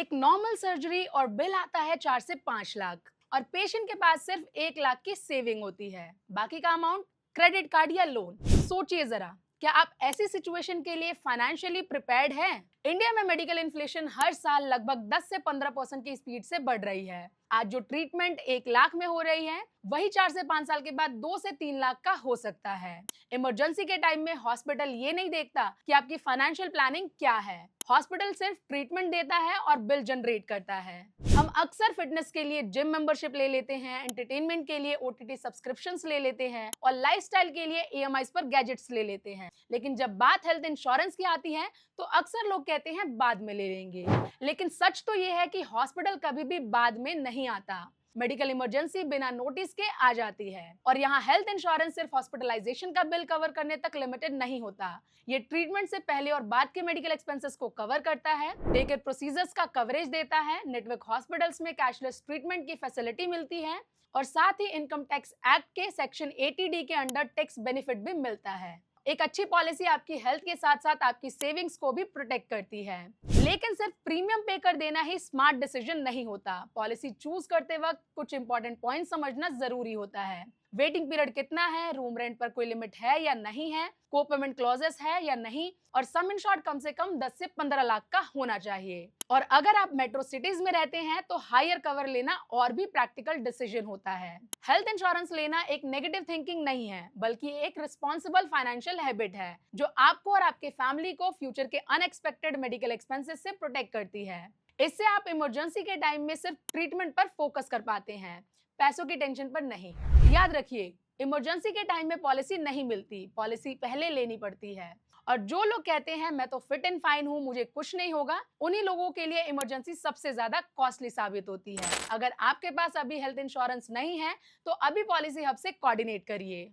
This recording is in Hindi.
एक नॉर्मल सर्जरी और बिल आता है 4 से 5 लाख और पेशेंट के पास सिर्फ 1 लाख की सेविंग होती है। बाकी का अमाउंट क्रेडिट कार्ड या लोन। सोचिए जरा, क्या आप ऐसी सिचुएशन के लिए फाइनेंशियली प्रिपेयर्ड हैं? इंडिया में मेडिकल इन्फ्लेशन हर साल लगभग 10 से 15% की स्पीड से बढ़ रही है। आज जो ट्रीटमेंट 1 लाख में हो रही है, वही 4 से 5 साल के बाद 2 से 3 लाख का हो सकता है। इमरजेंसी के टाइम में हॉस्पिटल ये नहीं देखता कि आपकी फाइनेंशियल प्लानिंग क्या है। हॉस्पिटल सिर्फ ट्रीटमेंट देता है और बिल जनरेट करता है। हम अक्सर फिटनेस के लिए जिम मेंबरशिप ले लेते हैं, एंटरटेनमेंट के लिए ओटीटी सब्सक्रिप्शंस ले लेते हैं और लाइफस्टाइल के लिए ईएमआईज पर गैजेट्स ले लेते हैं। लेकिन जब बात हेल्थ इंश्योरेंस की आती है तो अक्सर लोग कहते हैं बाद में ले लेंगे। लेकिन सच तो ये है कि हॉस्पिटल कभी भी बाद में नहीं आता। मेडिकल इमरजेंसी बिना नोटिस के आ जाती है और यहाँ हेल्थ इंश्योरेंस सिर्फ हॉस्पिटलाइजेशन का बिल कवर करने तक लिमिटेड नहीं होता। ये ट्रीटमेंट से पहले और बाद के मेडिकल एक्सपेंसेस को कवर करता है, डे केयर प्रोसीजर्स का कवरेज देता है, नेटवर्क हॉस्पिटल्स में कैशलेस ट्रीटमेंट की फैसिलिटी मिलती है और साथ ही इनकम टैक्स एक्ट के सेक्शन 80D के अंडर टैक्स बेनिफिट भी मिलता है। एक अच्छी पॉलिसी आपकी हेल्थ के साथ साथ आपकी सेविंग्स को भी प्रोटेक्ट करती है। लेकिन सिर्फ प्रीमियम पे कर देना ही स्मार्ट डिसीजन नहीं होता। पॉलिसी चूज करते वक्त कुछ इंपॉर्टेंट पॉइंट समझना जरूरी होता है। वेटिंग पीरियड कितना है, रूम रेंट पर कोई लिमिट है या नहीं है, को पेमेंट क्लॉजेस है या नहीं, और सम इंश्योर्ड कम से कम 10 से 15 लाख का होना चाहिए। और अगर आप मेट्रो सिटीज में रहते हैं तो हायर कवर लेना और भी प्रैक्टिकल डिसीजन होता है। हेल्थ इंश्योरेंस लेना एक नेगेटिव थिंकिंग नहीं है, बल्कि एक रिस्पॉन्सिबल फाइनेंशियल हैबिट है जो आपको और आपके फैमिली को फ्यूचर के अनएक्सपेक्टेड मेडिकल एक्सपेंसेस से प्रोटेक्ट करती है। इससे आप इमरजेंसी के टाइम में सिर्फ ट्रीटमेंट पर फोकस कर पाते हैं, पैसों की टेंशन पर नहीं। याद रखिए, इमरजेंसी के टाइम में पॉलिसी नहीं मिलती, पॉलिसी पहले लेनी पड़ती है। और जो लोग कहते हैं मैं तो फिट एंड फाइन हूं, मुझे कुछ नहीं होगा, उन्हीं लोगों के लिए इमरजेंसी सबसे ज्यादा कॉस्टली साबित होती है। अगर आपके पास अभी हेल्थ इंश्योरेंस नहीं है तो अभी पॉलिसी हब से कोऑर्डिनेट करिए।